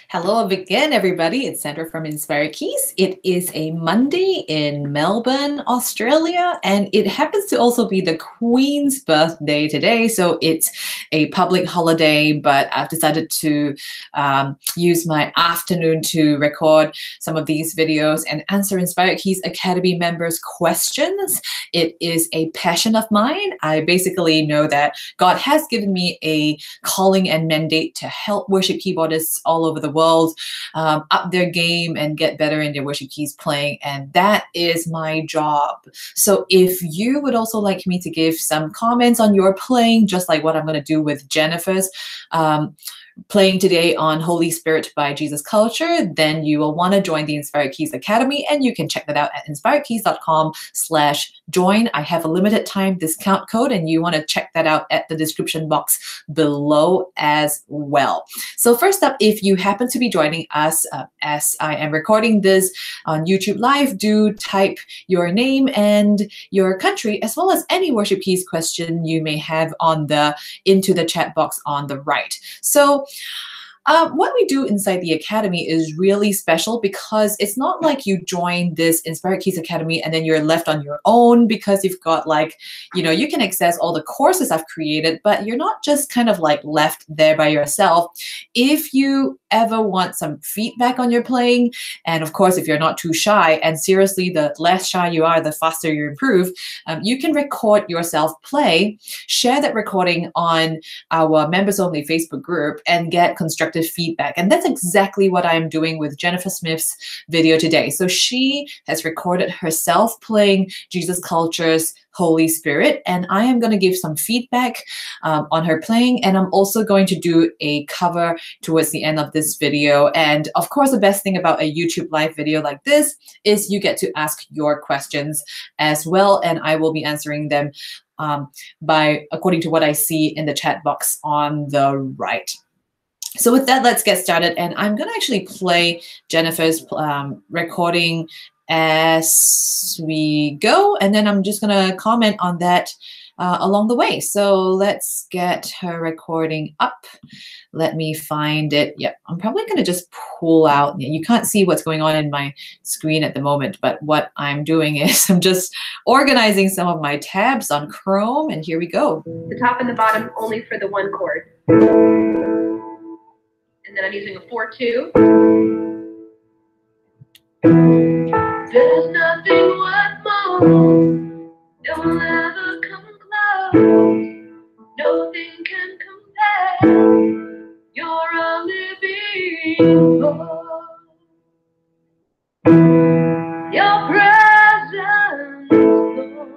Hello again, everybody. It's Sandra from Inspired Keys. It is a Monday in Melbourne, Australia, and it happens to also be the Queen's birthday today. So it's a public holiday, but I've decided to use my afternoon to record some of these videos and answer Inspired Keys Academy members' questions. It is a passion of mine. I basically know that God has given me a calling and mandate to help worship keyboardists all over the world up their game and get better in their worship keys playing, and that is my job. So if you would also like me to give some comments on your playing, just like what I'm going to do with Jennifer's playing today on Holy Spirit by Jesus Culture, then you will want to join the Inspired Keys Academy, and you can check that out at inspiredkeys.com/join. I have a limited time discount code, and you want to check that out at the description box below as well. So first up, if you happen to be joining us as I am recording this on YouTube Live, do type your name and your country, as well as any worship keys question you may have into the chat box on the right. So what we do inside the Academy is really special because it's not like you join this Inspired Keys Academy and then you're left on your own, because you've got you can access all the courses I've created, but you're not just kind of like left there by yourself. If you ever want some feedback on your playing, and of course, if you're not too shy, and seriously, the less shy you are, the faster you improve, you can record yourself play, share that recording on our members only Facebook group, and get constructive feedback. And that's exactly what I'm doing with Jennifer Smith's video today. So she has recorded herself playing Jesus Culture's Holy Spirit, and I am going to give some feedback on her playing, and I'm also going to do a cover towards the end of this video. And of course, the best thing about a YouTube live video like this is you get to ask your questions as well, and I will be answering them according to what I see in the chat box on the right. So with that, let's get started. And I'm going to actually play Jennifer's recording as we go. And then I'm just going to comment on that along the way. So let's get her recording up. Let me find it. Yep, I'm probably going to just pull out. You can't see what's going on in my screen at the moment, but what I'm doing is I'm just organizing some of my tabs on Chrome. And here we go. The top and the bottom only for the one chord. And then I'm using a 4/2. There's nothing worth more. You'll never come close. Nothing can compare. You're a living hope. Your presence, Lord.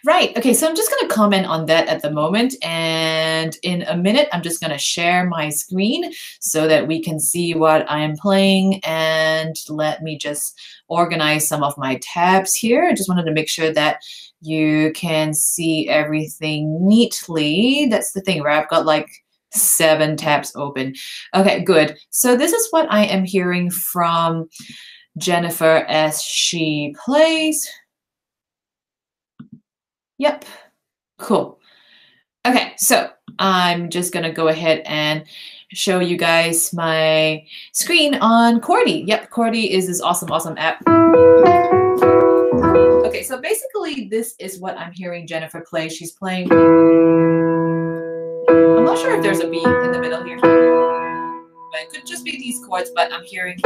Right. Okay, so I'm just going to comment on that at the moment. And in a minute, I'm just going to share my screen so that we can see what I am playing. And let me just organize some of my tabs here. I just wanted to make sure that you can see everything neatly. That's the thing, right? I've got like 7 tabs open. Okay, good. So this is what I am hearing from Jennifer as she plays. Yep, cool. Okay, so I'm just gonna go ahead and show you guys my screen on Chordy. Yep, Chordy is this awesome app. Okay, so basically this is what I'm hearing Jennifer play. She's playing, I'm not sure if there's a beat in the middle here, but it could just be these chords, but I'm hearing.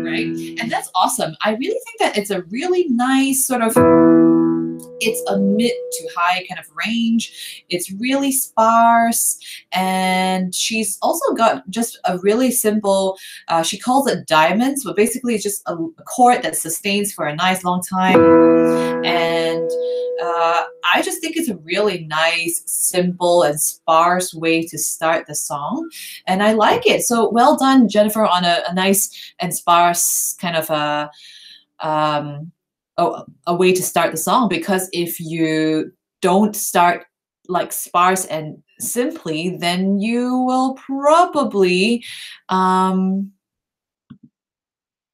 Right? And that's awesome. I really think that it's a really nice sort of, it's a mid to high kind of range. It's really sparse. And she's also got just a really simple, she calls it diamonds, but basically it's just a chord that sustains for a nice long time. And I just think it's a really nice, simple, and sparse way to start the song. And I like it. So well done, Jennifer, on a nice and sparse kind of a way to start the song, because if you don't start like sparse and simply, then you will probably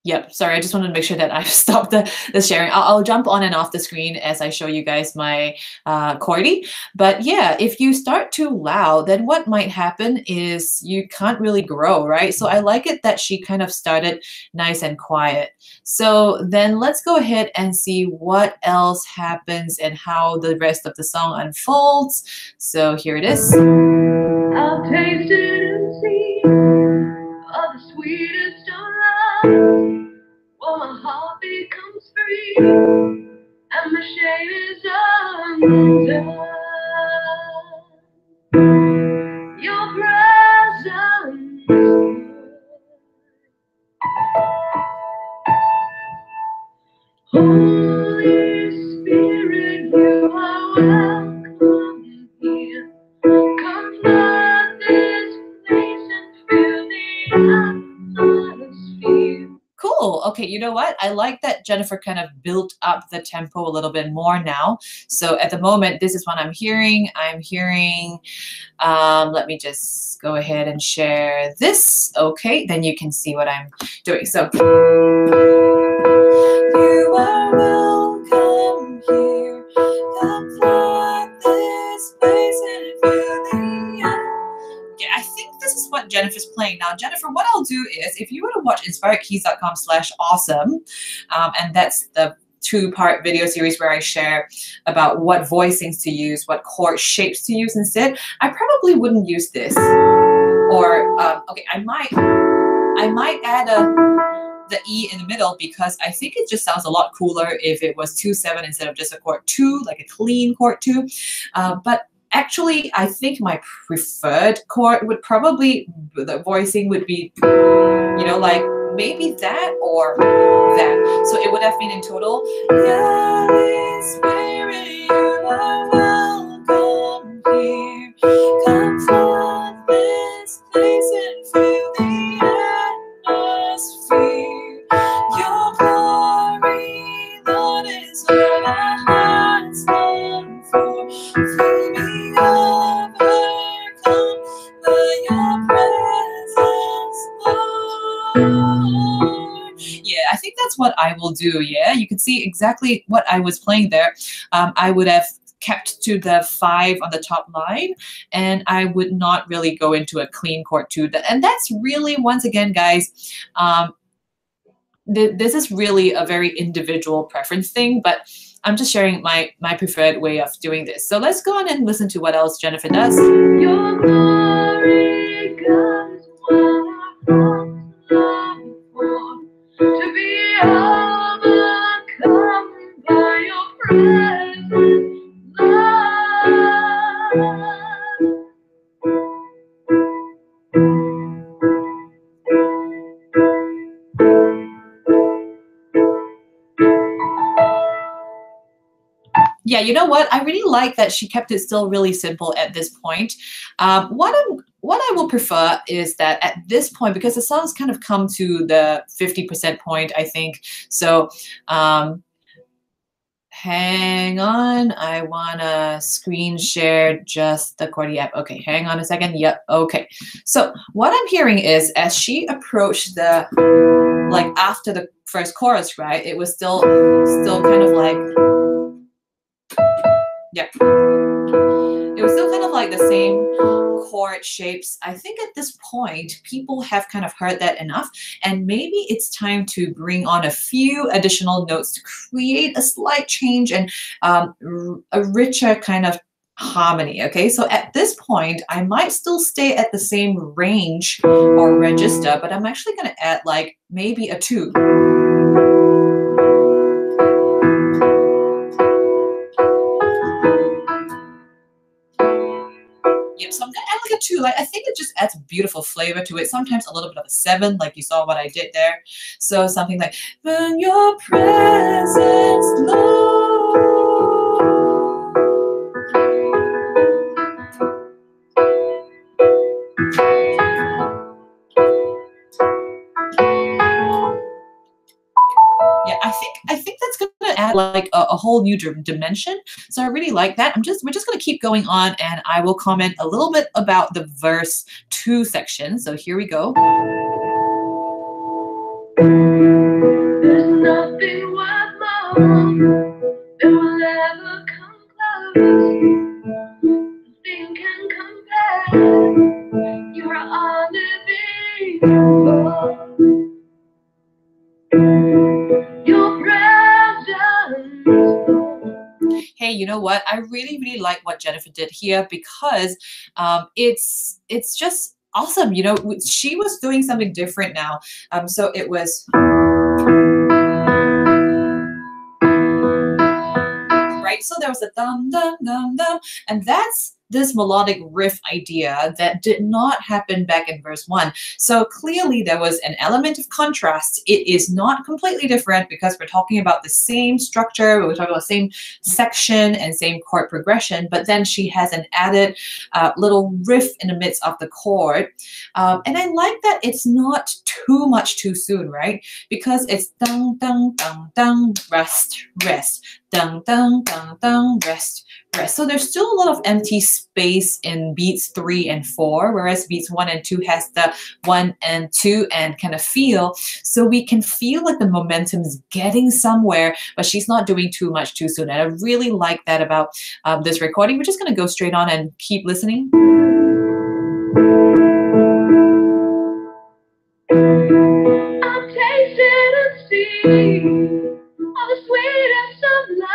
Yep, sorry, I just wanted to make sure that I've stopped the sharing. I'll jump on and off the screen as I show you guys my chordy. But yeah, if you start too loud, then what might happen is you can't really grow, right? So I like it that she kind of started nice and quiet. So then let's go ahead and see what else happens and how the rest of the song unfolds. So here it is. I've tasted and seen of the sweetest of love. Well, my heart becomes free, and my shame is undone. Your presence, Holy Spirit, you are welcome here. Come flood this place and fill the atmosphere. Cool. Okay, you know what? I like that Jennifer kind of built up the tempo a little bit more now. So at the moment, this is what I'm hearing. I'm hearing, let me just go ahead and share this. Okay, then you can see what I'm doing. So, you are welcome here. Come flood this place and fill the atmosphere. Yeah, I think this is what Jennifer's playing now. Jennifer, what I'll do is, if you want to watch inspiredkeys.com/awesome, and that's the 2-part video series where I share about what voicings to use, what chord shapes to use instead, I probably wouldn't use this. Or, okay, I might add the E in the middle because I think it just sounds a lot cooler if it was 2/7 instead of just a chord 2, like a clean chord 2. But actually, I think my preferred chord would probably, the voicing would be, you know, like maybe that or that. So it would have been in total, Holy Spirit, you are welcome here. Come flood this place and fill the atmosphere. Your glory, Lord, is what our hearts long for. Fill me overcome by your presence, Lord. Yeah, I think that's what I will do. Yeah, you can see exactly what I was playing there. I would have kept to the 5 on the top line, and I would not really go into a clean chord 2. And that's really, once again, guys, this is really a very individual preference thing, but I'm just sharing my preferred way of doing this. So let's go on and listen to what else Jennifer does. Your glory comes what our hearts long for, to be overcome by your presence, Lord. Yeah, you know what? I really like that she kept it still really simple at this point. What I will prefer is that at this point, because the song's kind of come to the 50% point, I think. So hang on, I wanna screen share just the chordy app. Okay, hang on a second. Yep, okay. So what I'm hearing is, as she approached the, like after the first chorus, right? It was still kind of like, yeah. It was still kind of like the same chord shapes. I think at this point, people have kind of heard that enough, and maybe it's time to bring on a few additional notes to create a slight change and a richer kind of harmony. Okay, so at this point, I might still stay at the same range or register, but I'm actually going to add like maybe a 2. Yep, so I'm gonna add like a 2. Like I think it just adds beautiful flavor to it. Sometimes a little bit of a 7, like you saw what I did there. So something like, "When your presence, Lord." Yeah, I think that's gonna add like a whole new dimension. So I really like that. We're just gonna keep going on, and I will comment a little bit about the verse 2 section. So here we go. that will ever come close. Nothing can compare. You are unbelievable. Your presence, Lord. Hey, you know what? I really, really like what Jennifer did here because it's just awesome. You know, she was doing something different now. So it was right. So there was a dum dum dum dum, and that's this melodic riff idea that did not happen back in verse 1. So clearly there was an element of contrast. It is not completely different because we're talking about the same structure, we're talking about the same section and same chord progression, but then she has an added little riff in the midst of the chord. And I like that it's not too much too soon, right? Because it's dun dun dun dun, rest, rest, dun dun dun dun, rest, rest. So there's still a lot of empty space in beats 3 and 4, whereas beats 1 and 2 has the 1 and 2 and kind of feel. So we can feel like the momentum's getting somewhere, but she's not doing too much too soon. And I really like that about this recording. We're just going to go straight on and keep listening. I've tasted and seen all the sweetest of love.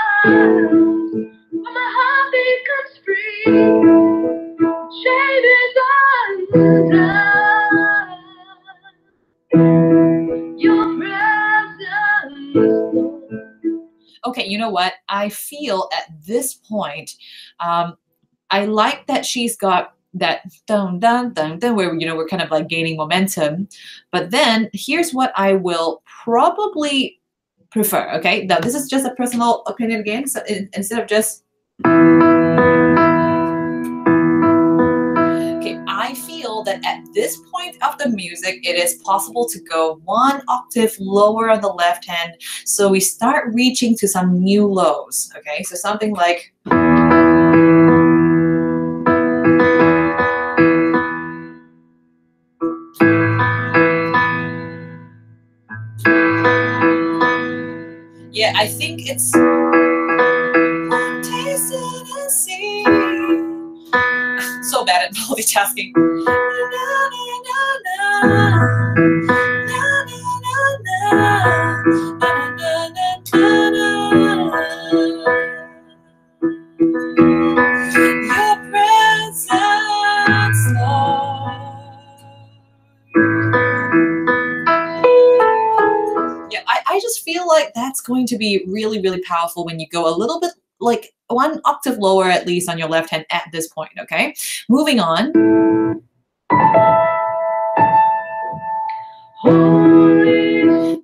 When my heart becomes free, shame is undone. Your presence, Lord. Okay, you know what? I feel at this point, I like that she's got that dun dun dun dun where, you know, we're kind of like gaining momentum. But then here's what I will probably prefer. Okay, now this is just a personal opinion again. So instead of just I feel that at this point of the music, it is possible to go 1 octave lower on the left hand. So we start reaching to some new lows. Okay, so something like. Yeah, I think it's. So bad at multitasking. Your presence, Lord. Yeah, I just feel like that's going to be really, really powerful when you go a little bit like 1 octave lower at least on your left hand at this point, okay? Moving on.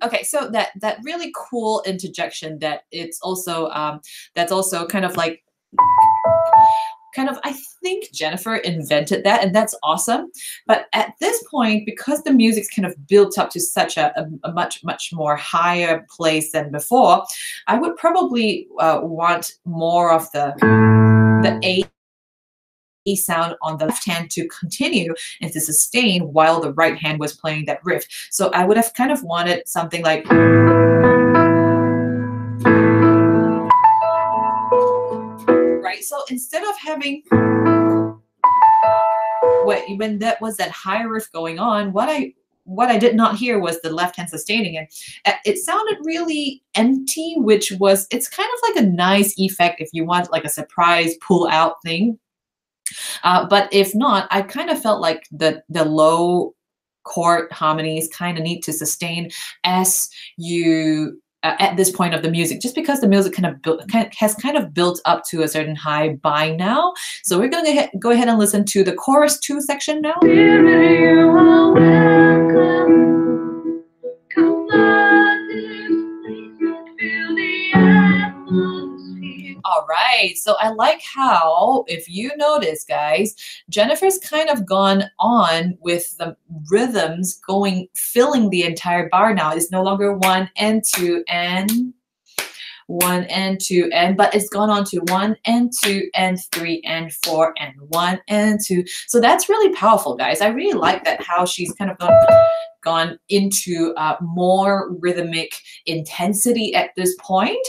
Okay, so that really cool interjection that it's also that's also kind of like I think Jennifer invented that, and that's awesome. But at this point, because the music's kind of built up to such a much, much more higher place than before, I would probably want more of the A sound on the left hand to continue and to sustain while the right hand was playing that riff. So I would have kind of wanted something like. Right, so instead of having when that was that high riff going on, what I did not hear was the left hand sustaining it. It sounded really empty, which was, it's kind of like a nice effect if you want like a surprise pull out thing. But if not, I kind of felt like the low chord harmonies kind of need to sustain as you at this point of the music, just because the music has kind of built up to a certain high by now. So we're going to go ahead and listen to the chorus 2 section now. Spirit, you are welcome. Come flood this place and fill the atmosphere. All right, so I like how, if you notice, guys, Jennifer's kind of gone on with the rhythms filling the entire bar now. It's no longer 1 and 2 and 1 and 2 and, but it's gone on to 1 and 2 and 3 and 4 and 1 and 2. So that's really powerful, guys. I really like that, how she's kind of gone into more rhythmic intensity at this point.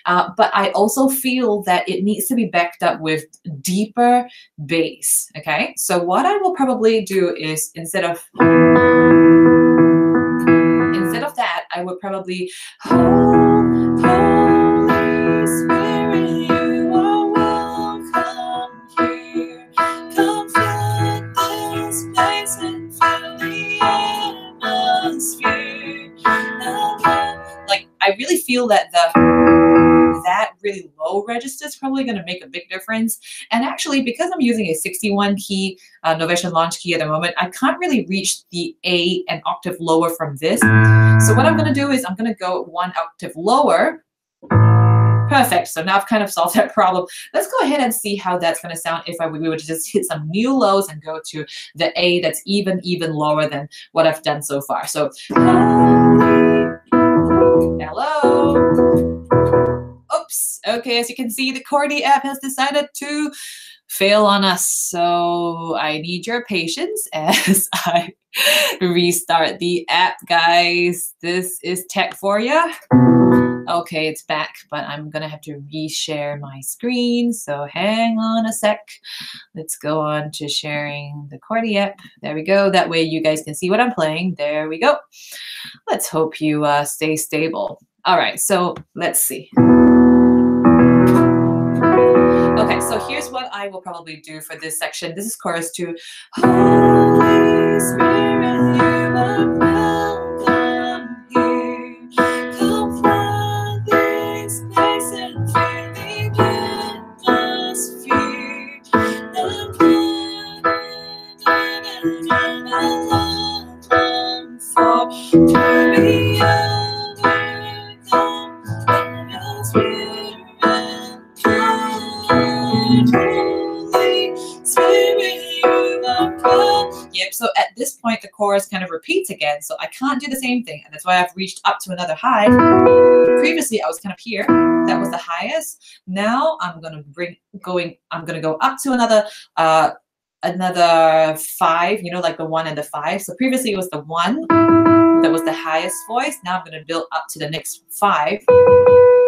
But I also feel that it needs to be backed up with deeper bass. Okay, so what I will probably do is instead of that, I would probably Holy Spirit, you are welcome here. Come flood this place and fill the atmosphere. Like, I really feel that that really low register is probably going to make a big difference. And actually, because I'm using a 61 key Novation launch key at the moment, I can't really reach the A an octave lower from this. So what I'm going to do is I'm going to go 1 octave lower. Perfect. So now I've kind of solved that problem. Let's go ahead and see how that's going to sound if we were to just hit some new lows and go to the A that's even lower than what I've done so far. So hello. Oops. Okay, as you can see, the Chordy app has decided to fail on us. So I need your patience as I restart the app, guys. This is tech for you. Okay, it's back, but I'm gonna have to reshare my screen. So hang on a sec. Let's go on to sharing the Chordy app. There we go. That way you guys can see what I'm playing. There we go. Let's hope you stay stable. All right, so let's see. Okay, so here's what I will probably do for this section. This is chorus 2. Holy Spirit, you are welcome here. Come flood this place and fill the atmosphere. The blood and I long for to be overcome by your Spirit. Yep, so at this point the chorus kind of repeats again, so I can't do the same thing, and that's why I've reached up to another high. Previously I was kind of here, that was the highest. Now I'm gonna go up to another 5, you know, like the 1 and the 5. So previously it was the 1 that was the highest voice. Now I'm gonna build up to the next 5,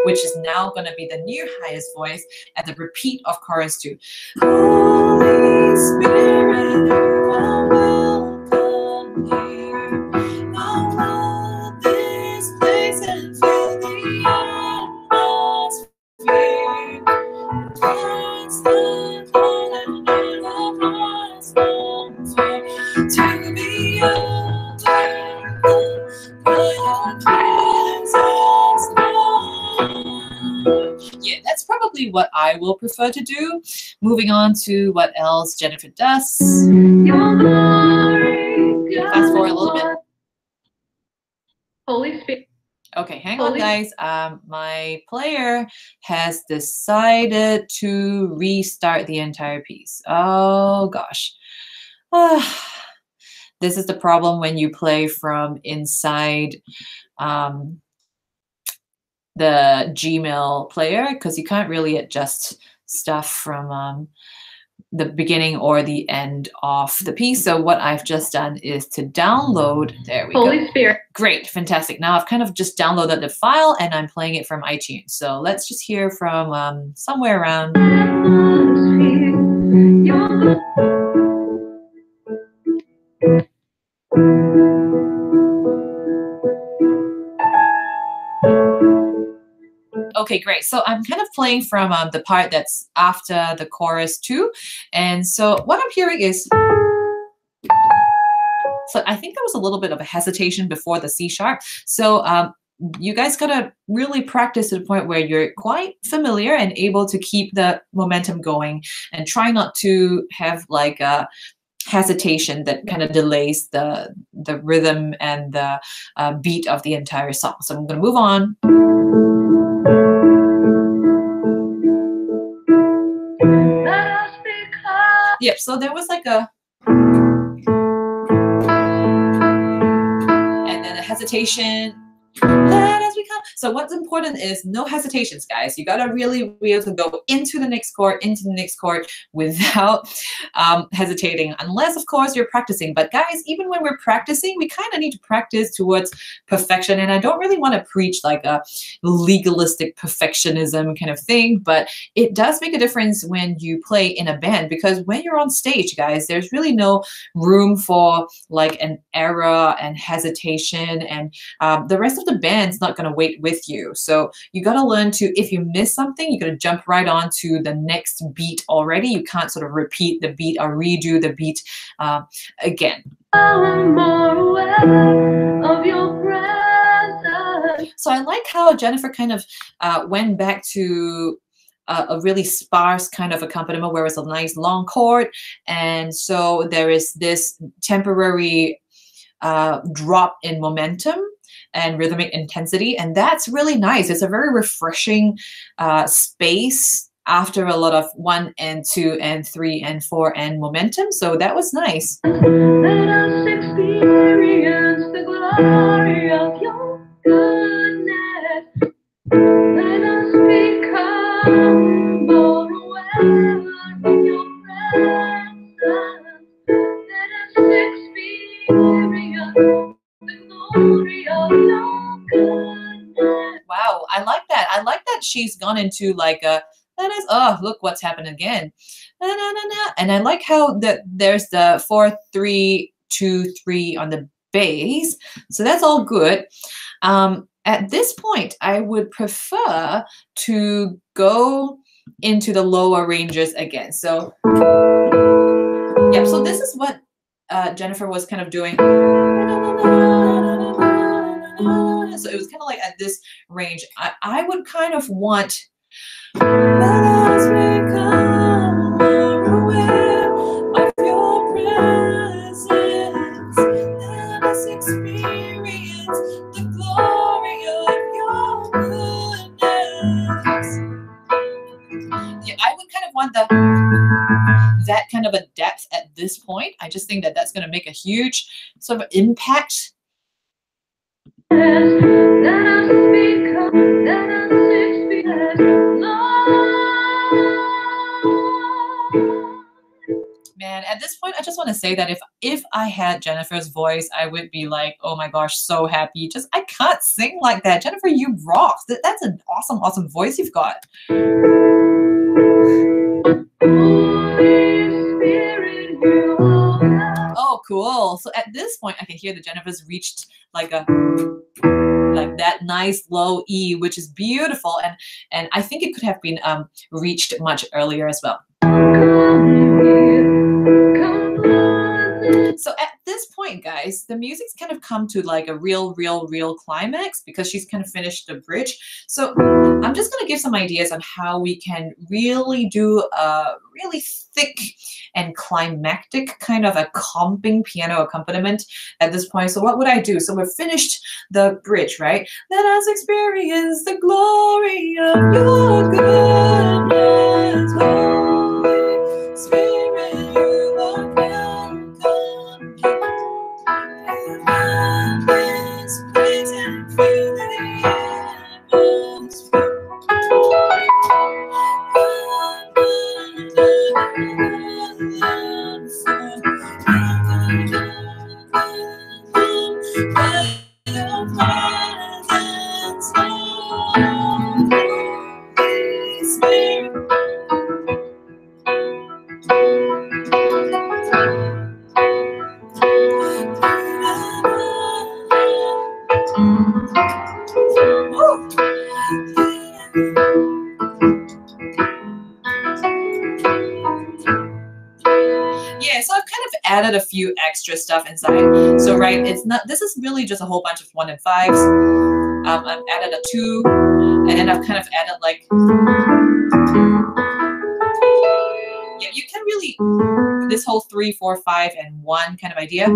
which is now going to be the new highest voice at the repeat of chorus 2. Holy Spirit, you are welcome here. I love this place and fill the atmosphere. It's the call and our hearts long for to be overcome by your presence, Lord. Yeah, that's probably what I will prefer to do. Moving on to what else Jennifer does. Your glory, Fast forward a little bit. Holy Spirit. Okay, hang on, guys. My player has decided to restart the entire piece. Oh, gosh. This is the problem when you play from inside the Gmail player, because you can't really adjust stuff from the beginning or the end of the piece. So what I've just done is to download. There we go. Holy Spirit. Great, fantastic. Now I've kind of just downloaded the file and I'm playing it from iTunes. So let's just hear from somewhere around. Okay, great. So I'm kind of playing from the part that's after the chorus 2. And so what I'm hearing is, so I think there was a little bit of a hesitation before the C sharp. So you guys gotta really practice to the point where you're quite familiar and able to keep the momentum going and try not to have like a hesitation that kind of delays the rhythm and the beat of the entire song. So I'm gonna move on. Yep, so there was like a, and then a hesitation. Let us be come. So what's important is no hesitations, guys. You gotta really be able to go into the next chord, without hesitating, unless of course you're practicing. But guys, even when we're practicing, we kind of need to practice towards perfection. And I don't really want to preach like a legalistic perfectionism kind of thing, but it does make a difference when you play in a band, because when you're on stage, guys, there's really no room for like an error and hesitation, and the rest of the band's not going to wait with you. So you got to learn to, if you miss something, you got to jump right on to the next beat already. You can't sort of repeat the beat or redo the beat again. I'm more aware of your presence. So I like how Jennifer kind of went back to a really sparse kind of accompaniment where it's a nice long chord. And so there is this temporary drop in momentum and rhythmic intensity. And that's really nice. It's a very refreshing space after a lot of 1 and 2 and 3 and 4 and momentum. So that was nice. Let us experience the glory of your goodness. Let us become more aware of your presence. Let us experience the glory of your goodness. Wow, I like that. I like that she's gone into like a, oh, look what's happened again. Na, na, na, na. And I like how there's the 4, 3, 2, 3 on the bass. So that's all good. At this point, I would prefer to go into the lower ranges again. So, yeah, so this is what Jennifer was kind of doing. So it was kind of like at this range. I would kind of want, let us become more aware of your presence. Let us experience the glory of your goodness. Yeah, I would kind of want that kind of a depth at this point. I just think that that's going to make a huge sort of impact. Man, at this point, I just want to say that if I had Jennifer's voice, I would be like, oh my gosh, so happy. Just, I can't sing like that. Jennifer, you rock. That's an awesome, awesome voice you've got. Oh, cool. So at this point, I can hear that Jennifer's reached like that nice low E, which is beautiful. And I think it could have been reached much earlier as well. So at this point, guys, the music's kind of come to like a real climax because she's kind of finished the bridge. So I'm just going to give some ideas on how we can really do a really thick and climactic kind of a comping piano accompaniment at this point. So what would I do? So we've finished the bridge, right? Let us experience the glory of your goodness, Holy Spirit, you are welcome. Fill this place and fill the atmosphere. Yeah, so I've kind of added a few extra stuff inside. So right, it's not, this is really just a whole bunch of 1 and 5s. I've added a 2, and then I've kind of added like, yeah, you can really, this whole 3, 4, 5, and 1 kind of idea.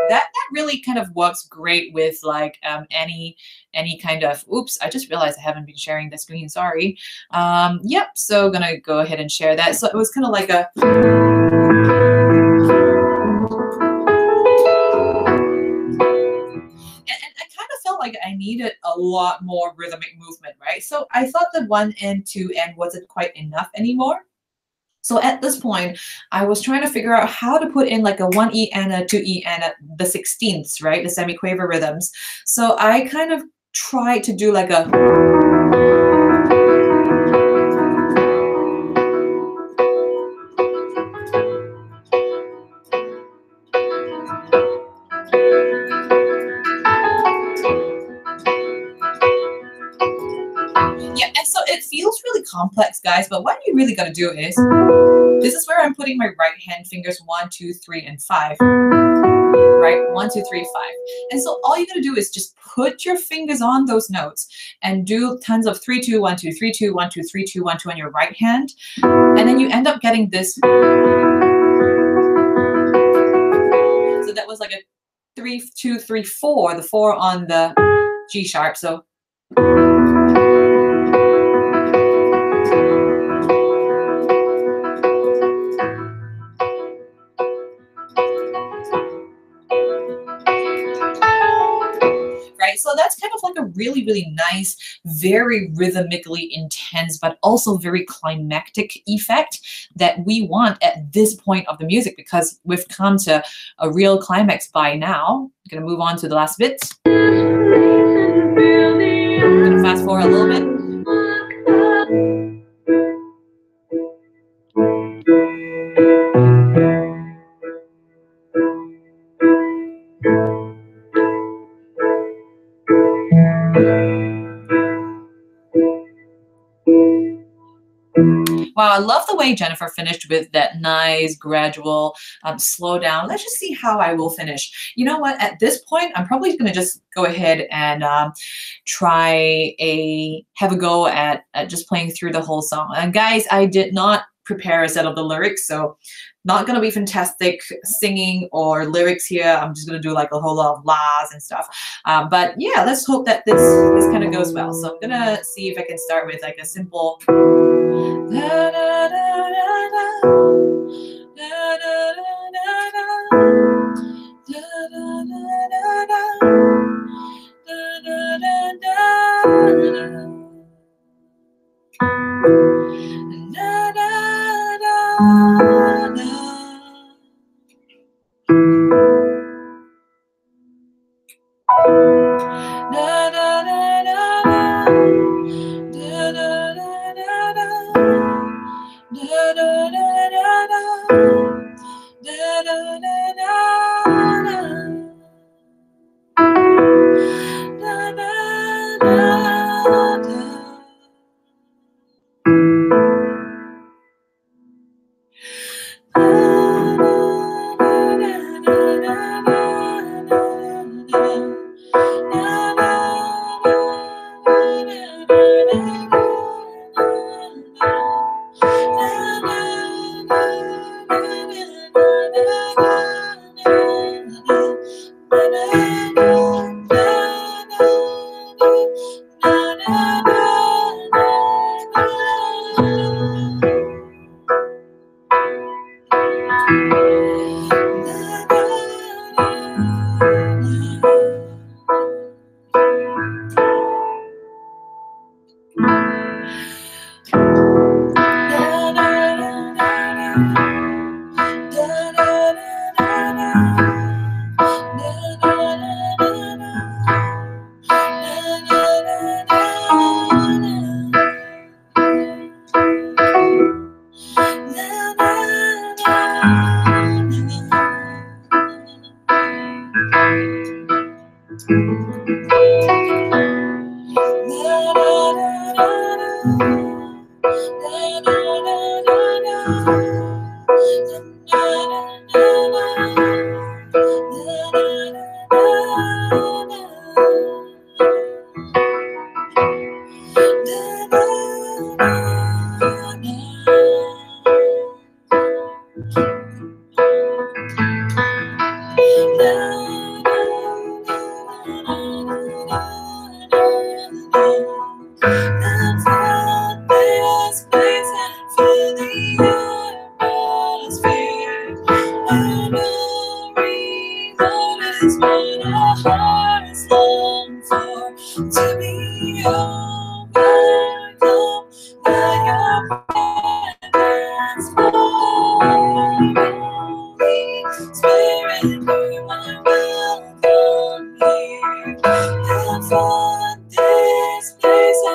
That really kind of works great with like any kind of, oops, I just realized I haven't been sharing the screen, sorry. Yep, so gonna go ahead and share that. So it was kind of like a, and I kind of felt like I needed a lot more rhythmic movement, right? So I thought that 1 and 2 and wasn't quite enough anymore. So at this point, I was trying to figure out how to put in like a 1E and a 2E and the 16ths, right? The semiquaver rhythms. So I kind of tried to do like a yeah, and so it feels really complex, guys, but what you really got to do is, this is where I'm putting my right hand fingers 1, 2, 3, and 5. Right? 1, 2, 3, 5. And so all you gotta do is just put your fingers on those notes and do tons of 3, 2, 1, 2, 3, 2, 1, 2, 3, 2, 1, 2 on your right hand. And then you end up getting this. So that was like a 3, 2, 3, 4, the 4 on the G sharp. So right? So that's kind of like a really, really nice, very rhythmically intense, but also very climactic effect that we want at this point of the music, because we've come to a real climax by now. I'm gonna move on to the last bit. I'm gonna fast forward a little bit. Wow, I love the way Jennifer finished with that nice, gradual slow down. Let's just see how I will finish. You know what? At this point, I'm probably going to just go ahead and have a go at just playing through the whole song. And guys, I did not prepare a set of the lyrics, so not going to be fantastic singing or lyrics here. I'm just going to do like a whole lot of lahs and stuff. But yeah, let's hope that this kind of goes well. So I'm going to see if I can start with like a simple da, da, da, da, da, da, da,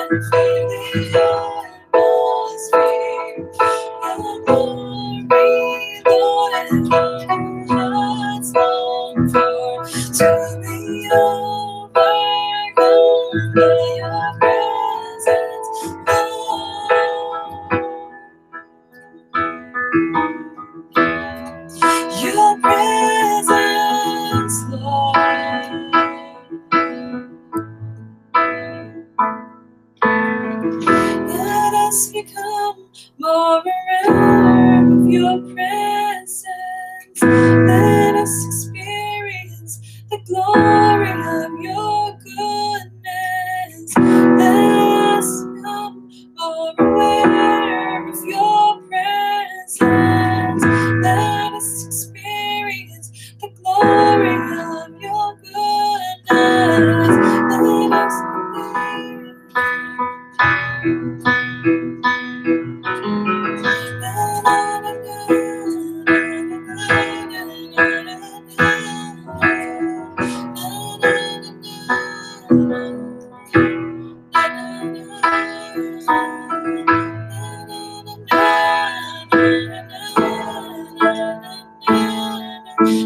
fill the atmosphere. Your glory, Lord, and our hearts long for to be overcome by your presence, Lord. Your presence, Lord. Let us become more aware of your presence. Let us experience the glory of your goodness. Let us become more aware of your presence. Let us experience the glory of your goodness. Let us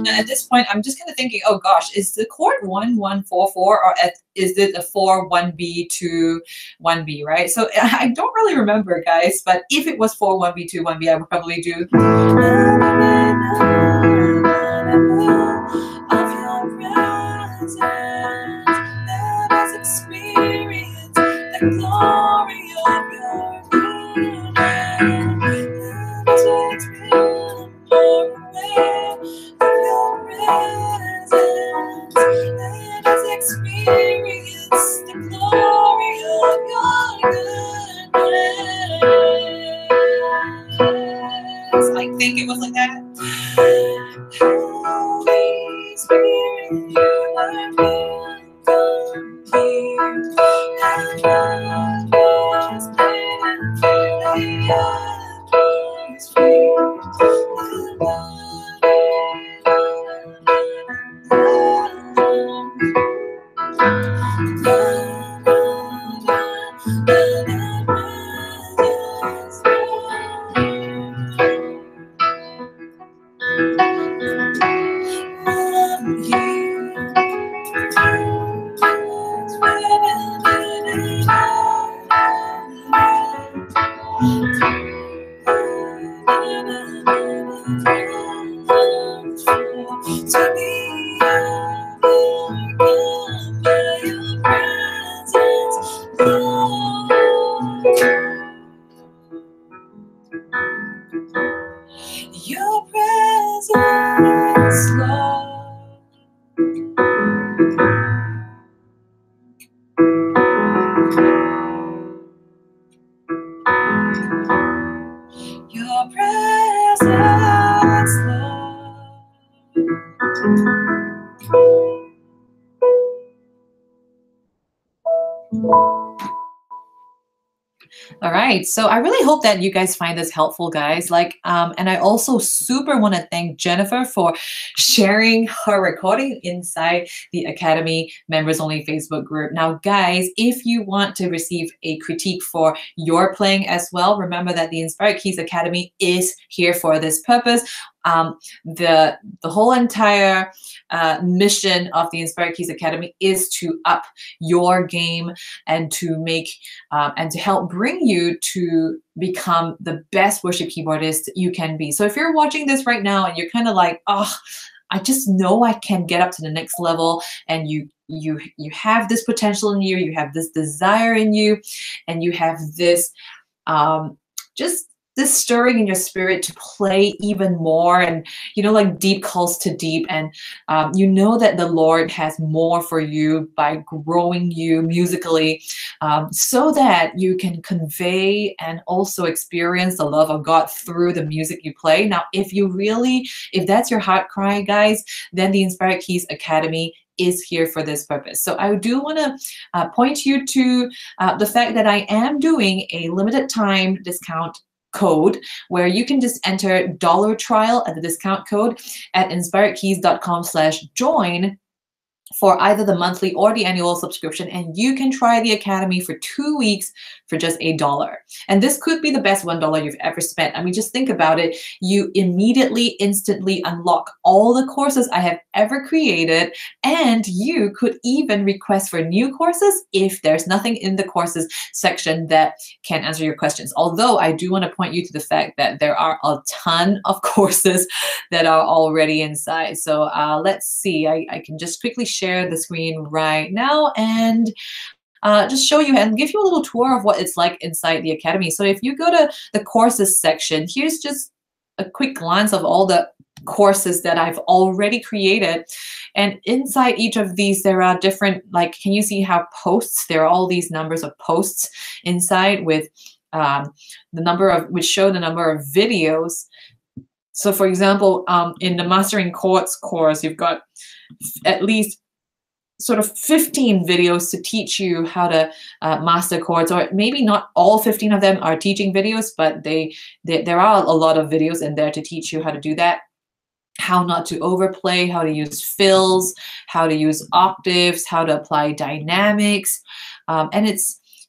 at this point, I'm just kind of thinking, oh gosh, is the chord 1-1-4-4 or is it a 4-1-B-2-1-B, right? So I don't really remember, guys, but if it was 4-1-B-2-1-B, I would probably do of your presence. Let us experience the glory of your goodness. Let us experience more aware of your presence. Let us experience the glory of your goodness. I think it was like that. Holy Spirit, you are welcome here. And God is been through the atmosphere. To be overcome by your presence, Lord. Your presence, Lord. Your presence, Lord. All right. So I really hope that you guys find this helpful, guys. And I also super want to thank Jennifer for sharing her recording inside the Academy Members Only Facebook group. Now, guys, if you want to receive a critique for your playing as well, remember that the Inspired Keys Academy is here for this purpose. The whole entire mission of the Inspired Keys Academy is to up your game and to make and to help bring you to become the best worship keyboardist you can be. So if you're watching this right now and you're kind of like, oh, I just know I can get up to the next level, and you have this potential in you, you have this desire in you, and you have this just this stirring in your spirit to play even more, and like deep calls to deep, and you know that the Lord has more for you by growing you musically, so that you can convey and also experience the love of God through the music you play. Now, if that's your heart cry, guys, then the Inspired Keys Academy is here for this purpose. So I do want to point you to the fact that I am doing a limited time discount code where you can just enter $trial at the discount code at inspiredkeys.com/join. for either the monthly or the annual subscription, and you can try the Academy for 2 weeks for just $1. And this could be the best $1 you've ever spent. I mean, just think about it. You immediately, instantly unlock all the courses I have ever created, and you could even request for new courses if there's nothing in the courses section that can answer your questions. Although I do want to point you to the fact that there are a ton of courses that are already inside. So let's see, I can just quickly share the screen right now and just show you and give you a little tour of what it's like inside the Academy. So if you go to the courses section, here's just a quick glance of all the courses that I've already created. And inside each of these, there are different, like, can you see how posts, there are all these numbers of posts inside with the number of, which show the number of videos. So for example, in the Mastering Chords course, you've got at least sort of 15 videos to teach you how to master chords, or maybe not all 15 of them are teaching videos, but there are a lot of videos in there to teach you how to do that. How not to overplay, how to use fills, how to use octaves, how to apply dynamics. And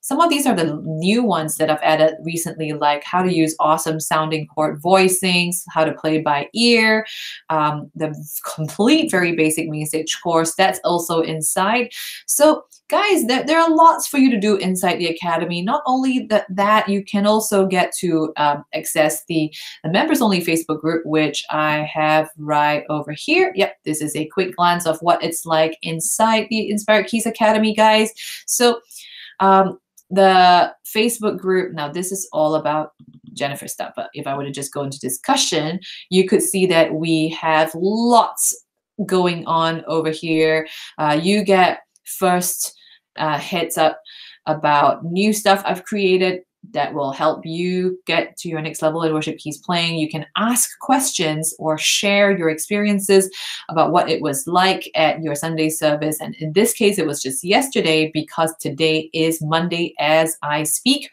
some of these are the new ones that I've added recently, like how to use awesome sounding chord voicings, how to play by ear, the complete very basic message course, that's also inside. So guys, there are lots for you to do inside the Academy. Not only that, you can also get to access the members only Facebook group, which I have right over here. Yep, this is a quick glance of what it's like inside the Inspired Keys Academy, guys. So the Facebook group, now this is all about Jennifer stuff, but if I were to just go into discussion, you could see that we have lots going on over here. You get first heads up about new stuff I've created that will help you get to your next level in worship keys playing. You can ask questions or share your experiences about what it was like at your Sunday service. And in this case, it was just yesterday because today is Monday as I speak.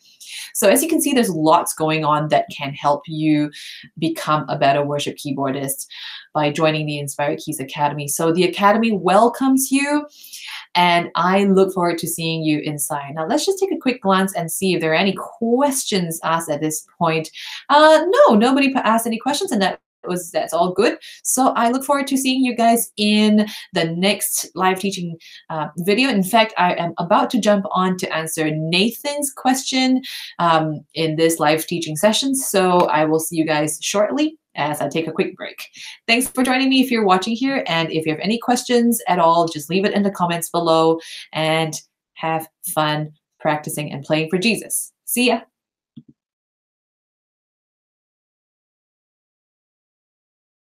So as you can see, there's lots going on that can help you become a better worship keyboardist by joining the Inspired Keys Academy. So the Academy welcomes you, and I look forward to seeing you inside. Now let's just take a quick glance and see if there are any questions asked at this point. No, nobody asked any questions, and that's all good. So I look forward to seeing you guys in the next live teaching video. In fact, I am about to jump on to answer Nathan's question in this live teaching session. So I will see you guys shortly as I take a quick break. Thanks for joining me if you're watching here. And if you have any questions at all, just leave it in the comments below and have fun practicing and playing for Jesus. See ya.